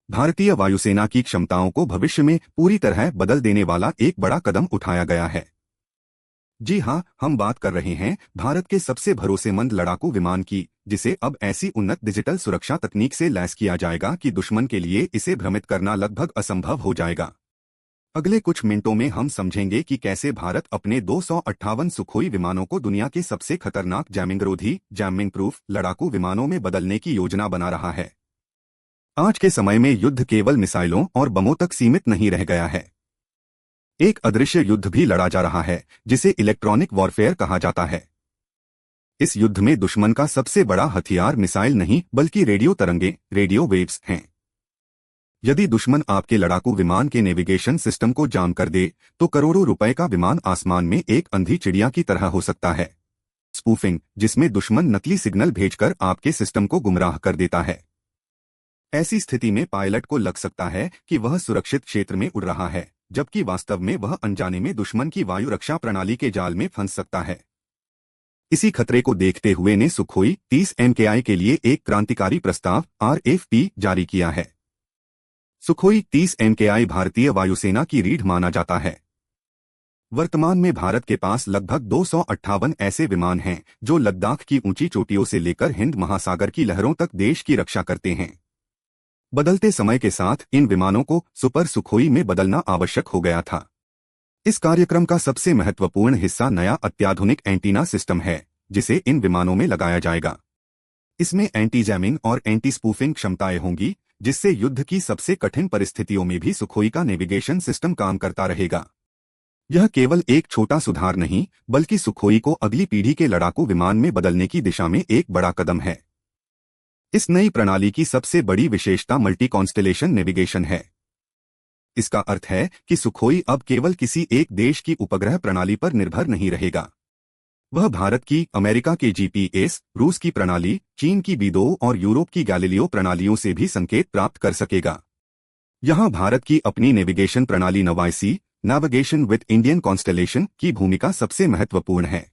भारतीय वायुसेना की क्षमताओं को भविष्य में पूरी तरह बदल देने वाला एक बड़ा कदम उठाया गया है। जी हां, हम बात कर रहे हैं भारत के सबसे भरोसेमंद लड़ाकू विमान की, जिसे अब ऐसी उन्नत डिजिटल सुरक्षा तकनीक से लैस किया जाएगा कि दुश्मन के लिए इसे भ्रमित करना लगभग असंभव हो जाएगा। अगले कुछ मिनटों में हम समझेंगे कि कैसे भारत अपने 258 सुखोई विमानों को दुनिया के सबसे खतरनाक जैमिंगरोधी जैमिंग प्रूफ लड़ाकू विमानों में बदलने की योजना बना रहा है। आज के समय में युद्ध केवल मिसाइलों और बमों तक सीमित नहीं रह गया है। एक अदृश्य युद्ध भी लड़ा जा रहा है, जिसे इलेक्ट्रॉनिक वॉरफेयर कहा जाता है। इस युद्ध में दुश्मन का सबसे बड़ा हथियार मिसाइल नहीं बल्कि रेडियो तरंगे, रेडियो वेव्स हैं। यदि दुश्मन आपके लड़ाकू विमान के नेविगेशन सिस्टम को जाम कर दे, तो करोड़ों रुपए का विमान आसमान में एक अंधी चिड़िया की तरह हो सकता है। स्पूफिंग, जिसमें दुश्मन नकली सिग्नल भेजकर आपके सिस्टम को गुमराह कर देता है। ऐसी स्थिति में पायलट को लग सकता है कि वह सुरक्षित क्षेत्र में उड़ रहा है, जबकि वास्तव में वह अनजाने में दुश्मन की वायु रक्षा प्रणाली के जाल में फंस सकता है। इसी खतरे को देखते हुए ने सुखोई 30 MKI के लिए एक क्रांतिकारी प्रस्ताव RFP जारी किया है। सुखोई 30 MKI भारतीय वायुसेना की रीढ़ माना जाता है। वर्तमान में भारत के पास लगभग 258 ऐसे विमान हैं जो लद्दाख की ऊंची चोटियों से लेकर हिंद महासागर की लहरों तक देश की रक्षा करते हैं। बदलते समय के साथ इन विमानों को सुपर सुखोई में बदलना आवश्यक हो गया था। इस कार्यक्रम का सबसे महत्वपूर्ण हिस्सा नया अत्याधुनिक एंटीना सिस्टम है, जिसे इन विमानों में लगाया जाएगा। इसमें एंटी जैमिंग और एंटी स्पूफिंग क्षमताएं होंगी, जिससे युद्ध की सबसे कठिन परिस्थितियों में भी सुखोई का नेविगेशन सिस्टम काम करता रहेगा। यह केवल एक छोटा सुधार नहीं, बल्कि सुखोई को अगली पीढ़ी के लड़ाकू विमान में बदलने की दिशा में एक बड़ा कदम है। इस नई प्रणाली की सबसे बड़ी विशेषता मल्टी कॉन्स्टेलेशन नेविगेशन है। इसका अर्थ है कि सुखोई अब केवल किसी एक देश की उपग्रह प्रणाली पर निर्भर नहीं रहेगा। वह भारत की, अमेरिका के GPS, रूस की प्रणाली, चीन की B2 और यूरोप की गैलीलियो प्रणालियों से भी संकेत प्राप्त कर सकेगा। यहां भारत की अपनी नेविगेशन प्रणाली नवाईसी, नेविगेशन विद इंडियन कॉन्स्टेलेशन की भूमिका सबसे महत्वपूर्ण है।